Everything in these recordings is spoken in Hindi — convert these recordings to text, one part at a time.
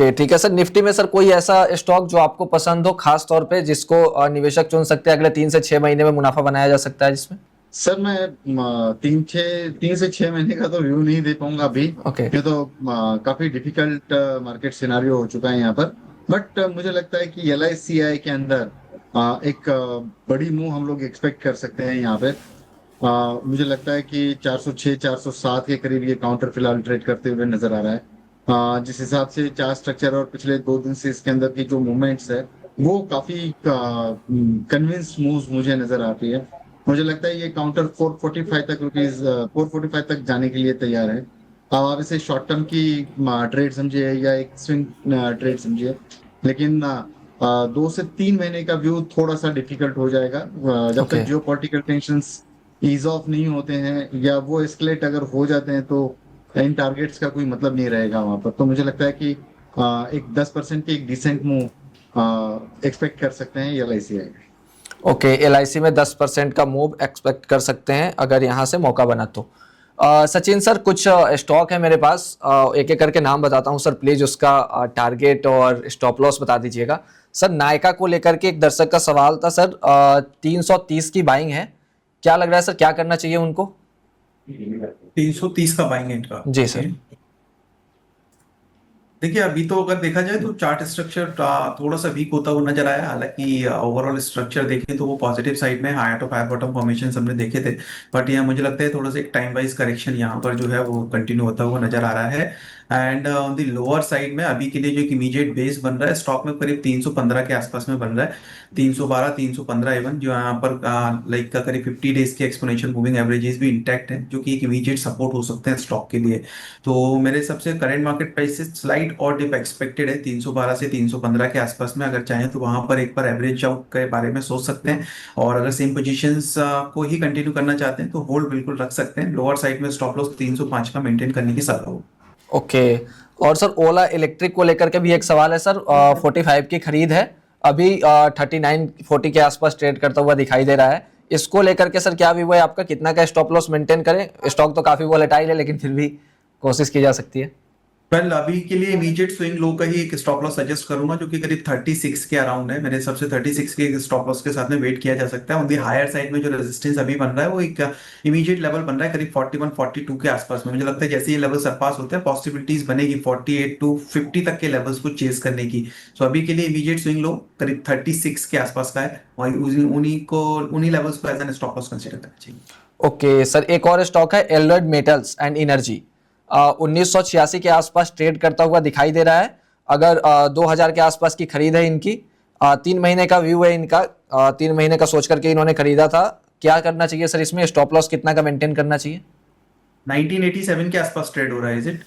ओके ठीक है सर। निफ्टी में सर कोई ऐसा स्टॉक जो आपको पसंद हो खास तौर पे, जिसको निवेशक चुन सकते हैं, अगले 3 से 6 महीने में मुनाफा बनाया जा सकता है जिसमें? सर मैं 3 से 6 महीने का तो व्यू नहीं दे पाऊंगा अभी। ओके। ये तो काफी डिफिकल्ट मार्केट सिनारियो हो चुका है यहाँ पर। बट मुझे लगता है कि एल आई सी आई के अंदर एक बड़ी मूव हम लोग एक्सपेक्ट कर सकते हैं यहाँ पे। मुझे लगता है कि 406 407 के करीब ये काउंटर फिलहाल ट्रेड करते हुए नजर आ रहा है। जिस हिसाब से चार्ट स्ट्रक्चर और पिछले 2 दिन से इसके अंदर की जो मूवमेंट्स है वो काफी कन्विंस मूव्स मुझे नजर आती है। मुझे लगता है ये काउंटर 445 तक, रुपीज 445 तक जाने के लिए तैयार है। अब आप इसे शॉर्ट टर्म की ट्रेड समझिए या एक स्विंग ट्रेड समझिए, लेकिन 2 से 3 महीने का व्यू थोड़ा सा डिफिकल्ट हो जाएगा जब तक okay. Geopolitical tensions ease off नहीं होते हैं या वो एस्केलेट अगर हो जाते हैं तो इन टारगेट्स का कोई मतलब नहीं रहेगा वहां पर। तो मुझे लगता है कि एक 10% की एक डिसेंट मूव एक्सपेक्ट कर सकते हैं L I C I. Okay, LIC में 10% का मूव एक्सपेक्ट कर सकते हैं अगर यहाँ से मौका बना तो। सचिन सर, कुछ स्टॉक है मेरे पास, एक एक करके नाम बताता हूँ सर, प्लीज उसका टारगेट और स्टॉप लॉस बता दीजिएगा। सर नायका को लेकर के एक दर्शक का सवाल था सर, 330 की बाइंग है, क्या लग रहा है सर क्या करना चाहिए उनको? 330 का बाइंग इनका। जी सर। देखिए अभी तो अगर देखा जाए तो चार्ट स्ट्रक्चर थोड़ा सा वीक होता हुआ नजर आया, हालांकि ओवरऑल स्ट्रक्चर देखें तो वो पॉजिटिव साइड में, higher top higher bottom formation हमने देखे थे। बट यहाँ मुझे लगता है थोड़ा सा एक टाइम वाइज करेक्शन यहाँ पर जो है वो कंटिन्यू होता हुआ नजर आ रहा है। And on the lower side में अभी के लिए जो एक इमीडिएट बेस बन रहा है स्टॉक में करीब 315 के आसपास में बन रहा है। 312 315 इवन जो यहाँ पर लाइक का करीब 50 डेज के एक्सपोनेंशियल मूविंग एवरेजेस भी इंटैक्ट है, जो कि एक इमीडिएट सपोर्ट हो सकते हैं स्टॉक के लिए। तो मेरे हिसाब से करंट मार्केट प्राइस से स्लाइड और डिप एक्सपेक्टेड है 312 से 315 के आसपास में। अगर चाहें तो वहां पर एक बार एवरेज आउट के बारे में सोच सकते हैं, और अगर सेम पोजीशंस को ही कंटिन्यू करना चाहते हैं तो होल्ड बिल्कुल रख सकते हैं। लोअर साइड में स्टॉप लॉस 305 का मेंटेन करने की सलाह हो। ओके। और सर ओला इलेक्ट्रिक को लेकर के भी एक सवाल है सर, 45 की खरीद है, अभी 39 40 के आसपास ट्रेड करता हुआ दिखाई दे रहा है। इसको लेकर के सर क्या व्यू है आपका, कितना का स्टॉप लॉस मेंटेन करें? स्टॉक तो काफी वोलेटाइल है लेकिन फिर भी कोशिश की जा सकती है। वेल अभी के लिए इमीडिएट स्विंग लो का ही एक स्टॉप लॉस सजेस्ट करूंगा, जो कि करीब 36 के अराउंड है। मेरे हिसाब से 36 के स्टॉप लॉस के साथ में वेट किया जा सकता है। ऑन दी हायर साइड में जो रेजिस्टेंस अभी बन रहा है वो एक इमीडिएट लेवल बन रहा है करीब 41 42 के आसपास में। मुझे लगता है जैसे ये लेवल सरपास होते हैं पॉसिबिलिटीज बनेगी 48 टू 50 तक के लेवल्स को चेस करने की। सो अभी के लिए इमीडिएट स्विंग लो करीब 36 के आसपास का है, और उन्हीं लेवल्स को as an stop loss consider करना चाहिए। ओके सर, एक और स्टॉक है एलॉयड मेटल्स एंड एनर्जी, 1986 के आसपास ट्रेड करता हुआ दिखाई दे रहा है। अगर 2000 के आसपास की खरीद है इनकी, 3 महीने का व्यू है इनका, 3 महीने का सोच करके इन्होंने खरीदा था। क्या करना चाहिए सर इसमें, स्टॉप लॉस कितना का मेंटेन करना चाहिए? 1987 के आसपास ट्रेड हो रहा है, is it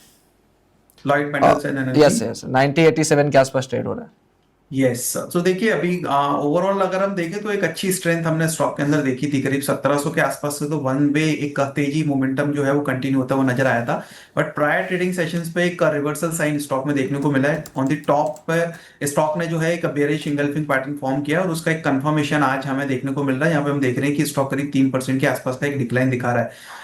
Lloyd metals and energy? Yes yes, 1987 के आसपास ट्रेड हो रहा है। यस। तो देखिए अभी ओवरऑल अगर हम देखें तो एक अच्छी स्ट्रेंथ हमने स्टॉक के अंदर देखी थी करीब 1700 के आसपास से। तो वन वे एक तेजी मोमेंटम जो है वो कंटिन्यू होता हुआ नजर आया था। बट प्रायर ट्रेडिंग सेशंस पे एक रिवर्सल साइन स्टॉक में देखने को मिला है। ऑन द टॉप पे स्टॉक ने जो है एक बेयरिश इंगल्फिंग पैटर्न फॉर्म किया, और उसका एक कंफर्मेशन आज हमें देखने को मिल रहा है। यहाँ पे हम देख रहे हैं कि स्टॉक करीब 3% के आसपास का एक डिक्लाइन दिखा रहा है।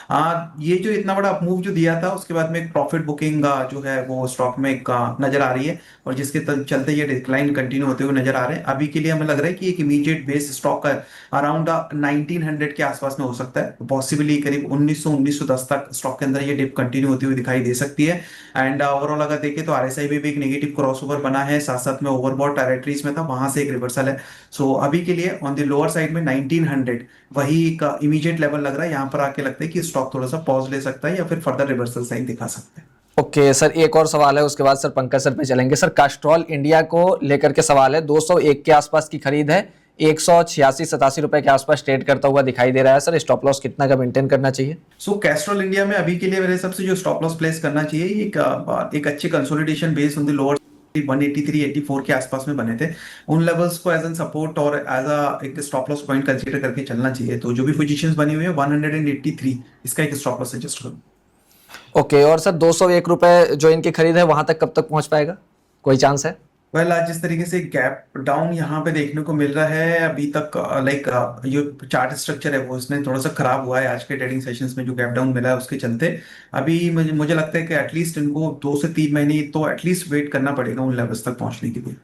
ये जो इतना बड़ा अपमूव जो दिया था उसके बाद में एक प्रॉफिट बुकिंग जो है वो स्टॉक में एक नजर आ रही है, और जिसके चलते ये डिक्लाइन कंटिन्यू होते हुए नजर आ रहे हैं। अभी के लिए हमें लग रहा है कि एक इमीडिएट बेस स्टॉक का अराउंड 1900 के आसपास में हो सकता है। पॉसिबली करीब 1910 तक स्टॉक के अंदर ये डिप कंटिन्यू होती हुई दिखाई दे सकती है। एंड ओवरऑल अगर देखें तो आरएसआई भी एक नेगेटिव क्रॉसओवर बना है, साथ साथ में ओवरबॉट टेरिटरीज में था, वहां से एक रिवर्सल है। सो अभी के लिए ऑन द लोअर साइड में 1900 वही एक इमीडिएट लेवल लग रहा है। यहाँ पर आके लगता है कि स्टॉक थोड़ा सा पॉज ले सकता है या फिर फर्दर रिवर्सल साइन दिखा सकता है। ओके सर, एक और सवाल है उसके बाद सर पंकज सर पे चलेंगे। सर कास्ट्रॉल इंडिया को लेकर के सवाल है, 201 के आसपास की खरीद है, 186-87 रुपए के आसपास ट्रेड करता हुआ दिखाई दे रहा है। सर स्टॉप लॉस कितना का मेंटेन करना चाहिए? सो कैस्ट्रॉल इंडिया में अभी के लिए मेरे हिसाब से जो स्टॉप लॉस प्लेस करना चाहिए एक अच्छे consolidation base on the lower 183 84 के आसपास में बने थे, उन लेवल्स को एज एन सपोर्ट और एज एक स्टॉप लॉस पॉइंट कंसीडर करके चलना चाहिए। तो जो भी पोजीशंस बनी हुई है 183 इसका एक स्टॉप लॉस सजेस्ट करूं। ओके, और सर 201 रुपए जो इनकी खरीद है वहां तक कब तक पहुंच पाएगा, कोई चांस है? वेल आज जिस तरीके से गैप डाउन यहाँ पे देखने को मिल रहा है अभी तक, लाइक जो चार्ट स्ट्रक्चर है वो इसने थोड़ा सा खराब हुआ है आज के ट्रेडिंग सेशंस में, जो गैप डाउन मिला है उसके चलते। अभी मुझे मुझे लगता है कि एटलीस्ट इनको 2 से 3 महीने तो एटलीस्ट वेट करना पड़ेगा उन लेवल्स तक पहुंचने के लिए।